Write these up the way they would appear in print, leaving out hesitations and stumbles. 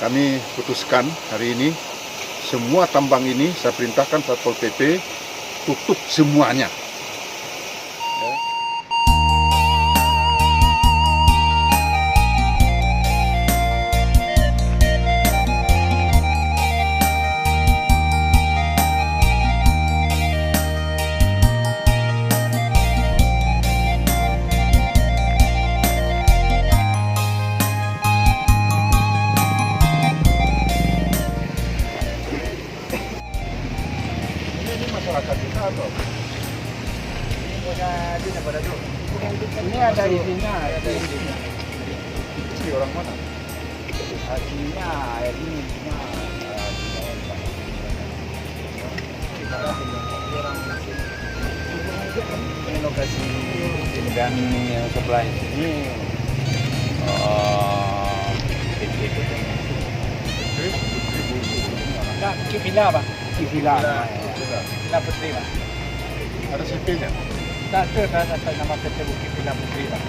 kami putuskan hari ini semua tambang ini saya perintahkan Satpol PP tutup semuanya. Masyarakat kita atau ini ada isinya, ada isinya. si orang mana? Hasilnya air ini cuma ini lokasi dan yang sebelah sini Kipila Pak. Kipila Putri Pak. Ada CP-nya? Tak ada atas nama PT Bukit Pila Putri Pak.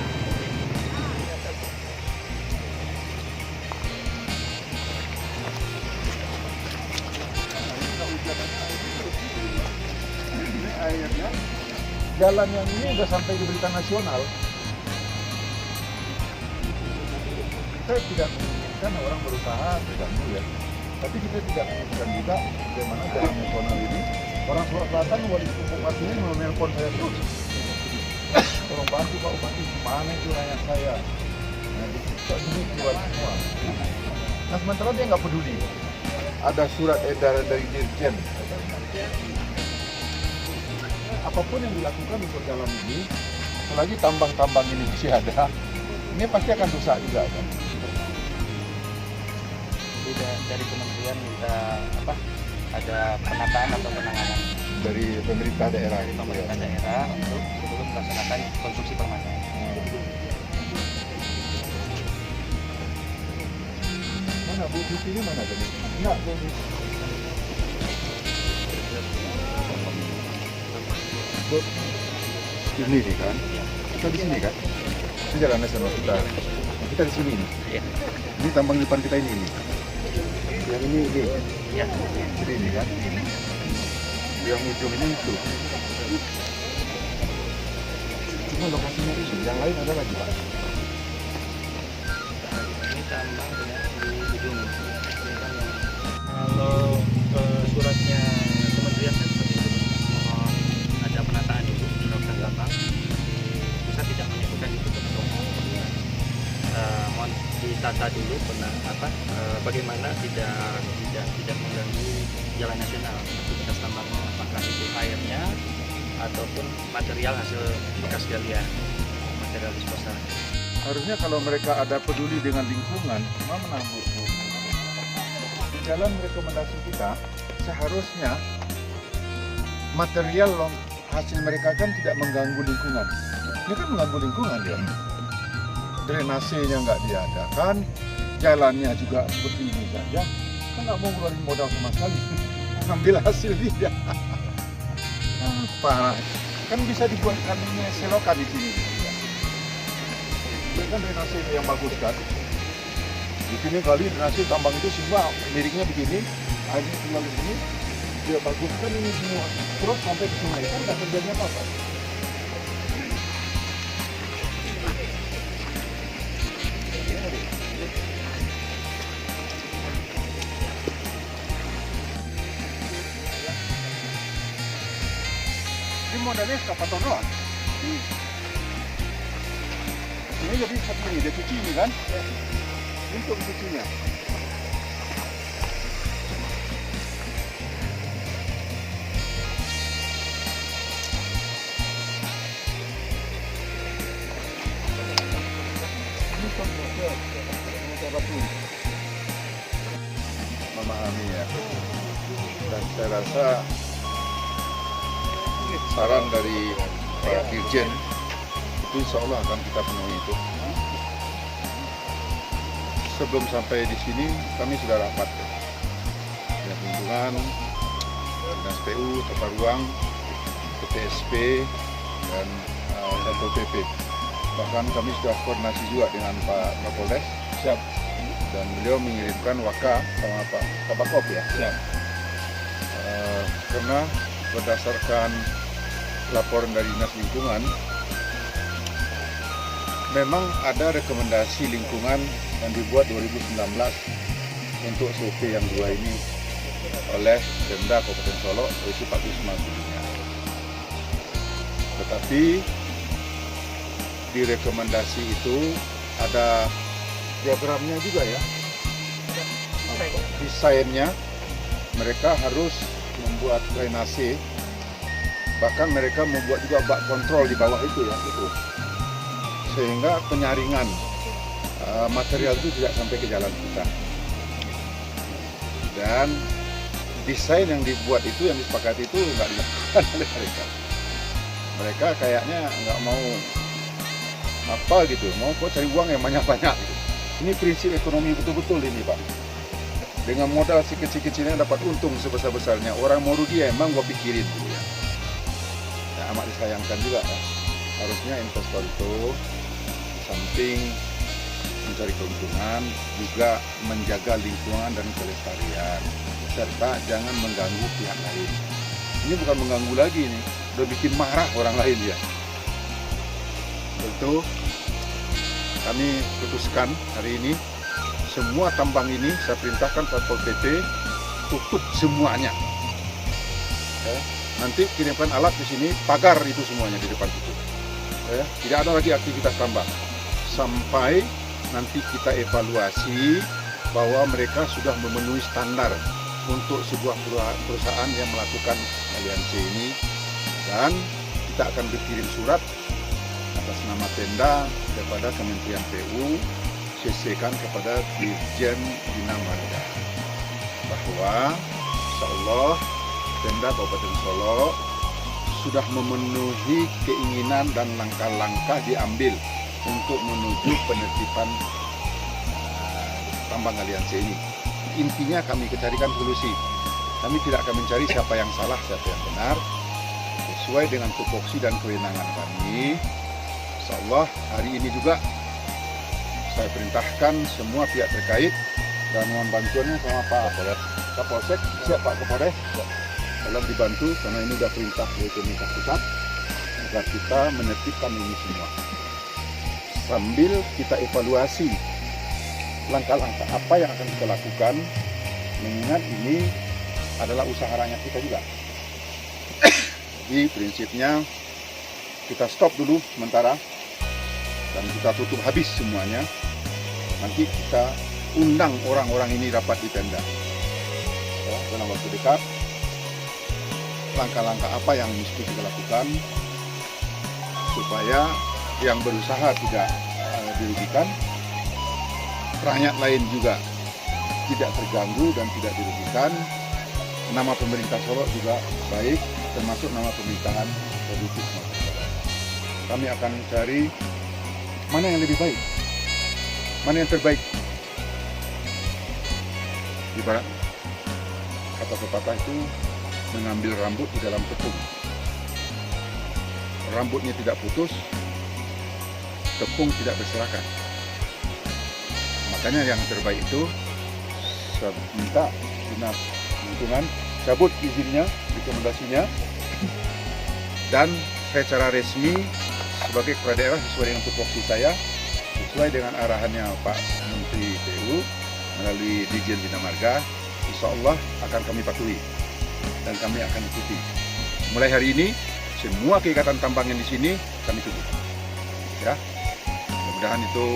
Ini airnya, jalan yang ini udah sampai di berita nasional. Kita tidak menginginkan orang berusaha terganggu ya. Tapi kita tidak menginginkan juga bagaimana jalan nasional ini. Orang Surat Selatan wali bupati ini menelpon saya terus. Tolong bantu Pak Bupati, mana itu rakyat saya? Nah, kita ini keluar semua. Nah, sementara dia nggak peduli. Ada surat edaran dari Dirjen. Apapun yang dilakukan untuk jalan ini, selagi tambang-tambang ini masih ada, ini pasti akan rusak juga kan? Dari kementerian minta apa? Ada penataan atau penanganan Dari pemerintah daerah. dari pemerintah daerah untuk sebelum melaksanakan konstruksi permanen. Mana Bu Siti ini mana tadi? Enggak, Bu Siti. Bu, ini nih kan? Kita di sini kan? Ini jalan nasional kita. Kita di sini nih. Iya. Ini tambang depan kita ini. Yang ini. Ya. Ini kan? Yang ujung ini itu. Cuma lokasinya itu. Yang lain ada lagi Pak. Ini tambang di ujung. Kalau suratnya kementerian kan seperti itu, mohon ada penataan dulu dilakukan tambang. Bisa tidak menyebutkan itu untuk mohon ditata dulu bagaimana tidak mengganggu jalan nasional aktivitas tambangnya, apakah itu airnya ataupun material hasil bekas galian, material disposal. Harusnya kalau mereka ada peduli dengan lingkungan, mana Bu? Di jalan rekomendasi kita, seharusnya material hasil mereka kan tidak mengganggu lingkungan. Ini kan mengganggu lingkungan ya. Drainasenya nggak diadakan, jalannya juga seperti ini saja. Kan nggak mau ngeluarin modal sama sekali. Ambil hasil dia. Parah. Kan bisa dibuat kandangnya selokan di sini. Ini kan drainase yang bagus kan. Di sini kali drainase tambang itu semua liriknya begini, airnya keluar di sini, dia baguskan ini semua. Terus sampai ke sungai kan nggak terjadi apa-apa. Ini modalnya eskapator doang. Ini jadi seperti ini, dia cuci ini kan? Ini untuk cucinya. Ini untuk batu. Memahami ya. Dan saya rasa saran dari Pak Dirjen itu insya Allah akan kita penuhi itu. Sebelum sampai di sini kami sudah rapat dengan lingkungan, dengan SPU, tata ruang, PTSP, dan Satpol PP. Bahkan kami sudah koordinasi juga dengan Pak Kapolres. Siap. dan beliau mengirimkan waka sama Pak Kabakop ya. Karena berdasarkan laporan dari Dinas Lingkungan, memang ada rekomendasi lingkungan yang dibuat 2019 untuk CP yang 2 ini oleh Pemda Kabupaten Solok, yaitu Pak Kusma Budinya. Tetapi di rekomendasi itu ada diagramnya juga ya, desainnya. Mereka harus membuat drainase, bahkan mereka membuat juga bak kontrol di bawah itu ya, itu sehingga penyaringan material itu tidak sampai ke jalan kita. Dan desain yang dibuat itu, yang disepakati itu nggak dilakukan oleh mereka. Mereka kayaknya nggak mau apa gitu, mau kok cari uang yang banyak-banyak. Ini prinsip ekonomi betul-betul ini Pak. Dengan modal si kecil-kecilnya dapat untung sebesar-besarnya. Orang mau rugi ya emang gua pikirin gitu ya. Ya amat disayangkan juga ya. Harusnya investor itu samping mencari keuntungan juga menjaga lingkungan dan kelestarian, serta jangan mengganggu pihak lain. Ini bukan mengganggu lagi nih, udah bikin marah orang lain ya. Tentu kami putuskan hari ini semua tambang ini saya perintahkan Satpol PP tutup semuanya. Ya, nanti kirimkan alat di sini, pagar itu semuanya di depan situ. Ya, tidak ada lagi aktivitas tambang sampai nanti kita evaluasi bahwa mereka sudah memenuhi standar untuk sebuah perusahaan yang melakukan aliansi ini, dan kita akan berkirim surat atas nama Pemda kepada Kementerian PU, CC-kan kepada Dirjen Bina Marga bahwa insyaallah Pemda Kabupaten Solok sudah memenuhi keinginan dan langkah-langkah diambil untuk menuju penertiban tambang aliansi ini. Intinya kami carikan solusi. Kami tidak akan mencari siapa yang salah, siapa yang benar. Sesuai dengan tupoksi dan kewenangan kami, insyaallah hari ini juga saya perintahkan semua pihak terkait dan mohon bantuannya sama Pak Kapolsek, siap Pak Kapolres, tolong dibantu karena ini sudah perintah dari pemerintah pusat agar kita menertibkan ini semua. Sambil kita evaluasi langkah-langkah apa yang akan kita lakukan, mengingat ini adalah usaha rakyat kita juga. Jadi prinsipnya kita stop dulu sementara dan kita tutup habis semuanya. Nanti kita undang orang-orang ini rapat di Pemda ya, dalam waktu dekat. Langkah-langkah apa yang mesti kita lakukan supaya yang berusaha tidak dirugikan, rakyat lain juga tidak terganggu dan tidak dirugikan, nama pemerintah Solok juga baik, termasuk nama pemerintahan Provinsi Sumatera Barat. Kami akan cari mana yang lebih baik, mana yang terbaik. Ibarat kata pepatah itu mengambil rambut di dalam tepung. Rambutnya tidak putus, tepung tidak berserakan. Makanya yang terbaik itu saya minta Dinas Lingkungan cabut izinnya, rekomendasinya, dan secara resmi sebagai kepala daerah sesuai dengan tupoksi saya, sesuai dengan arahannya Pak Menteri PU melalui Dirjen Bina Marga, insya Allah akan kami patuhi dan kami akan ikuti. Mulai hari ini semua kegiatan tambang yang di sini kami tutup. Ya, mudah-mudahan itu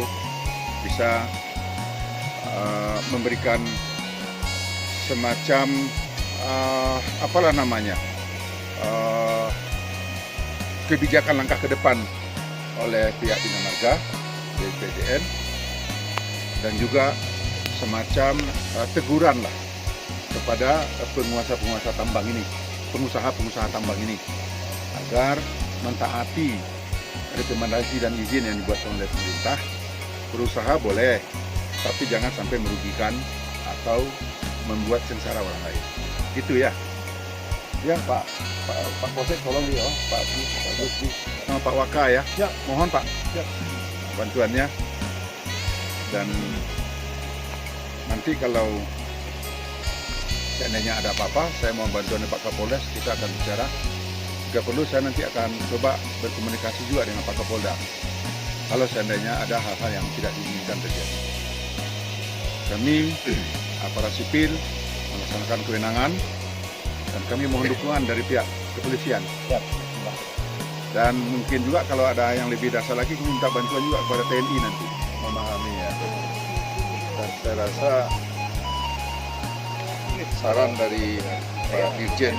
bisa memberikan semacam apalah namanya kebijakan langkah ke depan oleh pihak Bina Marga, BPDN, dan juga semacam teguran lah kepada penguasa-penguasa tambang ini, pengusaha-pengusaha tambang ini, agar mentaati rekomendasi dan izin yang dibuat oleh pemerintah. Berusaha boleh, tapi jangan sampai merugikan atau membuat sengsara orang lain. Gitu ya. Ya Pak Polsek tolong ya, Pak Dusdi sama Pak Waka ya. Ya, mohon Pak. Ya. Bantuannya. Dan nanti kalau seandainya ada apa-apa, saya mau bantuan Pak Kapolres, kita akan bicara. Jika perlu saya nanti akan coba berkomunikasi juga dengan Pak Kapolda. Kalau seandainya ada hal-hal yang tidak diinginkan terjadi. Kami aparat sipil melaksanakan kewenangan dan kami mohon dukungan dari pihak kepolisian. Dan mungkin juga kalau ada yang lebih dasar lagi, kami minta bantuan juga kepada TNI nanti memahami ya. Dan saya rasa saran dari Pak Dirjen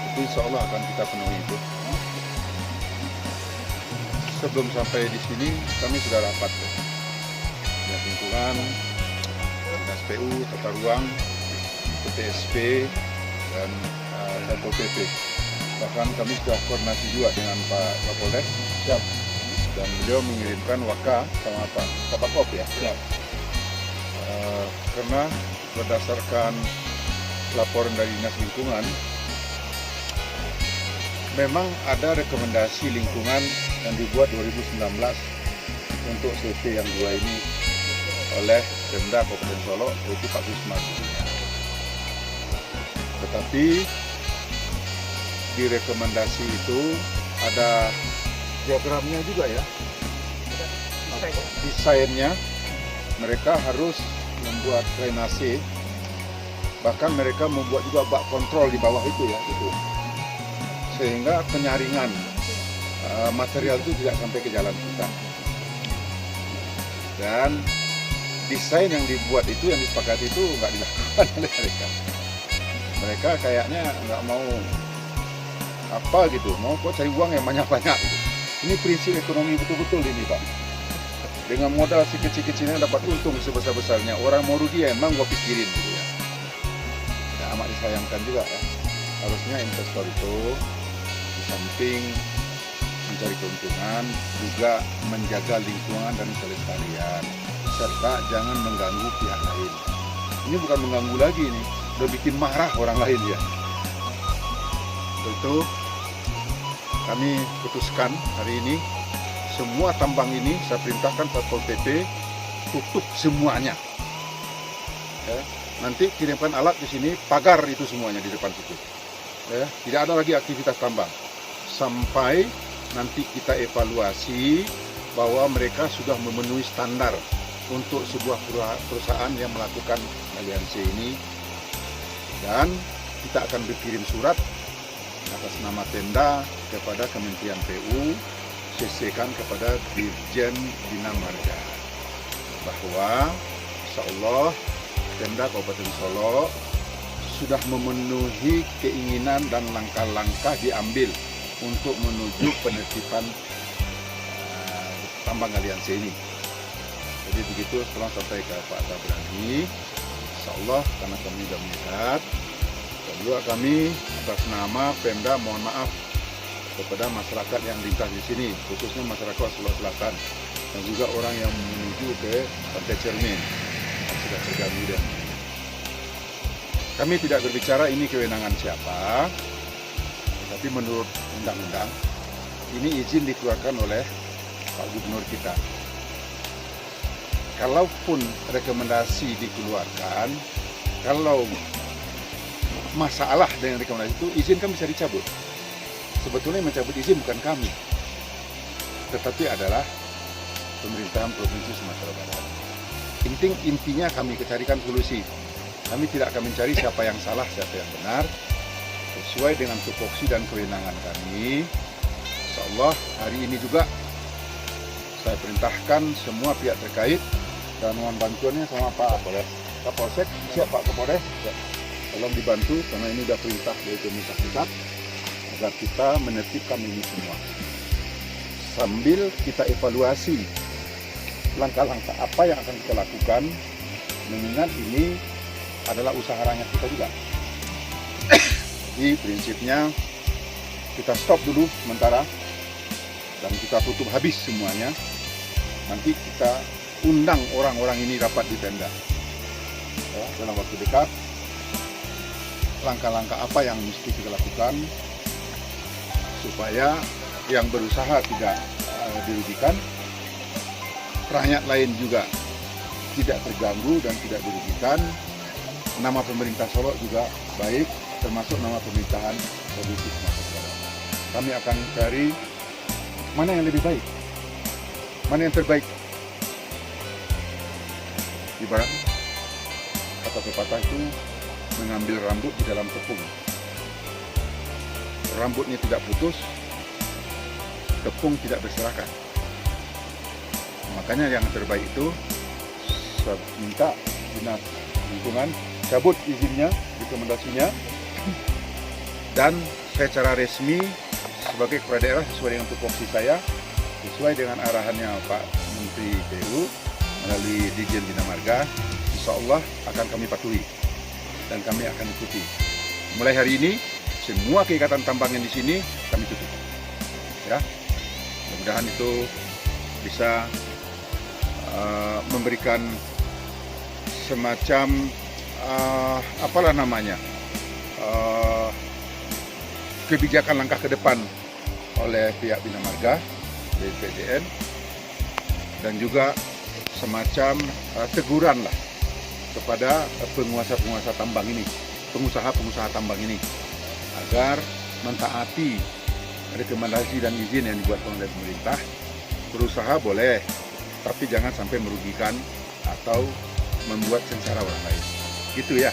itu insya Allah akan kita penuhi itu. Sebelum sampai di sini kami sudah rapat ya, lingkungan, SPU, tata ruang, PTSP dan Satpol PP. Bahkan kami sudah koordinasi juga dengan Pak Kapolres. Siap. Dan beliau mengirimkan waka sama Pak Kapakop ya. Siap. Karena berdasarkan laporan dari Dinas Lingkungan, memang ada rekomendasi lingkungan yang dibuat 2019 untuk CP yang 2 ini oleh Pemda Kabupaten Solok, yaitu Pak Gusman. Tetapi di rekomendasi itu ada diagramnya juga ya, desainnya. Mereka harus membuat drainase, bahkan mereka membuat juga bak kontrol di bawah itu ya, itu sehingga penyaringan material itu tidak sampai ke jalan kita. Dan desain yang dibuat itu, yang disepakati itu nggak dilakukan oleh mereka. Mereka kayaknya nggak mau apa gitu, mau kok cari uang yang banyak-banyak gitu. Ini prinsip ekonomi betul-betul ini Pak. Dengan modal sekecil-kecilnya dapat untung sebesar-besarnya. Orang mau rugi ya emang gua pikirin gitu ya. Nah, amat disayangkan juga ya. Harusnya investor itu di samping mencari keuntungan juga menjaga lingkungan dan kelestarian, serta jangan mengganggu pihak lain. Ini bukan mengganggu lagi nih, udah bikin marah orang lain ya. Itu kami putuskan hari ini semua tambang ini saya perintahkan Satpol PP tutup semuanya. Ya, nanti kirimkan alat di sini, pagar itu semuanya di depan situ. Ya, tidak ada lagi aktivitas tambang sampai nanti kita evaluasi bahwa mereka sudah memenuhi standar untuk sebuah perusahaan yang melakukan aliansi ini, dan kita akan berkirim surat atas nama Pemda kepada Kementerian PU, CC-kan kepada Dirjen Bina Marga bahwa insya Allah Pemda Kabupaten Solok sudah memenuhi keinginan dan langkah-langkah diambil untuk menuju penertiban tambang aliansi ini. Jadi begitu, tolong sampai ke Pak Tabrani, insya Allah, karena kami sudah melihat. Dan juga kami atas nama Pemda mohon maaf kepada masyarakat yang lintas di sini, khususnya masyarakat Solok Selatan dan juga orang yang menuju ke Pantai Cermin yang sudah terganggu dia. Kami tidak berbicara ini kewenangan siapa, tapi menurut undang-undang ini izin dikeluarkan oleh Pak Gubernur kita. Kalaupun rekomendasi dikeluarkan, kalau masalah dengan rekomendasi itu, izin kan bisa dicabut. Sebetulnya yang mencabut izin bukan kami, tetapi adalah pemerintahan Provinsi Sumatera Barat. Intinya kami carikan solusi. Kami tidak akan mencari siapa yang salah, siapa yang benar. Sesuai dengan tupoksi dan kewenangan kami, insya Allah hari ini juga saya perintahkan semua pihak terkait dan mohon bantuannya sama Pak Kapolsek. Siap Pak Kapolres, tolong dibantu karena ini sudah perintah dari pemerintah pusat agar kita menertibkan ini semua. Sambil kita evaluasi langkah-langkah apa yang akan kita lakukan, mengingat ini adalah usaha rakyat kita juga. Jadi prinsipnya kita stop dulu sementara dan kita tutup habis semuanya. Nanti kita undang orang-orang ini rapat di Pemda ya, dalam waktu dekat. Langkah-langkah apa yang mesti kita lakukan supaya yang berusaha tidak dirugikan, rakyat lain juga tidak terganggu dan tidak dirugikan. Nama pemerintah Solo juga baik, termasuk nama pemerintahan Provinsi Sumatera Barat. Kami akan cari mana yang lebih baik, mana yang terbaik. Ibarat kata pepatah itu mengambil rambut di dalam tepung. Rambutnya tidak putus, tepung tidak berserakan. Makanya yang terbaik itu saya minta dinas lingkungan cabut izinnya, rekomendasinya, dan secara resmi sebagai kepala daerah sesuai dengan tupoksi saya, sesuai dengan arahannya Pak Menteri PU melalui Dirjen Bina Marga, insya Allah akan kami patuhi dan kami akan ikuti. Mulai hari ini semua kegiatan tambangan di sini kami tutup. Ya, mudah-mudahan itu bisa memberikan semacam apalah namanya kebijakan langkah ke depan oleh pihak Bina Marga BPDN dan juga semacam teguran lah kepada penguasa-penguasa tambang ini, pengusaha-pengusaha tambang ini agar mentaati rekomendasi dan izin yang dibuat oleh pemerintah. Berusaha boleh, tapi jangan sampai merugikan atau membuat sengsara orang lain. Gitu ya.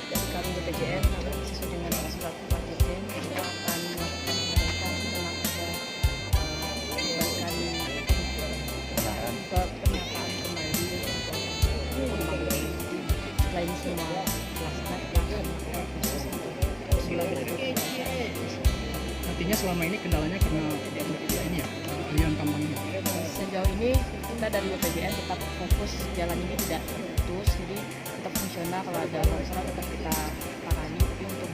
Dari kami BPJN sesuai dengan surat Pak Dirjen kita akan melakukan perbaikan setelah ada penataan kembali selain semua pelaksana khusus untuk Artinya selama ini kendalanya karena ini ya, aliran tambang ini. sejauh ini kita dari BPJN tetap fokus jalan ini tidak putus, jadi tetap fungsional. Kalau ada masalah tetap kita tangani, tapi untuk